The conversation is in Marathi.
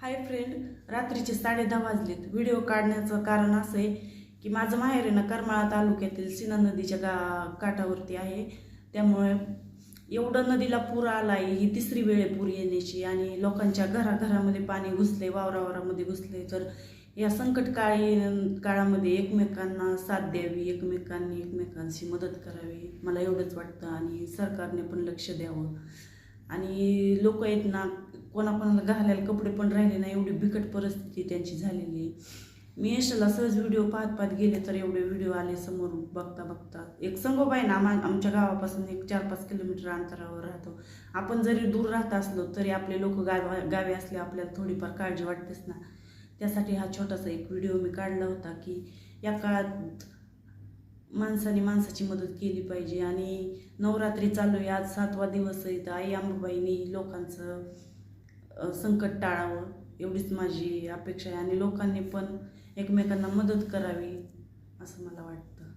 हाय फ्रेंड, रात्रीचे 10:30 वाजलेत. व्हिडिओ काढण्याचं कारण असं आहे की माझं माहेर आहे ना करमाळा तालुक्यातील सीना नदीच्या काठावरती आहे. त्यामुळे एवढं नदीला पूर आला आहे. ही तिसरी वेळ आहे पूर येण्याची आणि लोकांच्या घराघरामध्ये पाणी घुसले, वावरामध्ये घुसले. तर या काळामध्ये एकमेकांना साथ द्यावी, एकमेकांशी मदत करावी, मला एवढंच वाटतं. आणि सरकारने पण लक्ष द्यावं. आणि लोक आहेत ना, कोणाकोणाला घालायला कपडे पण राहिले नाही, एवढी बिकट परिस्थिती त्यांची झालेली आहे. मी यशाला सहज व्हिडिओ पाहत गेले तर एवढे व्हिडिओ आले समोर. बघता बघता एक संगोबाई ना आमच्या गावापासून एक 4-5 किलोमीटर अंतरावर राहतो. आपण जरी दूर राहत असलो तरी आपले लोक गावी असले आपल्याला थोडीफार काळजी वाटतेच ना. त्यासाठी हा छोटासा एक व्हिडिओ मी काढला होता की या काळात माणसाने माणसाची मदत केली पाहिजे. आणि नवरात्री चालू आहे, आज 7वा दिवस आहे. तर आई अंबाबाईंनी लोकांचं संकट टाळावं एवढीच माझी अपेक्षा आहे. आणि लोकांनी पण एकमेकांना मदत करावी असं मला वाटतं.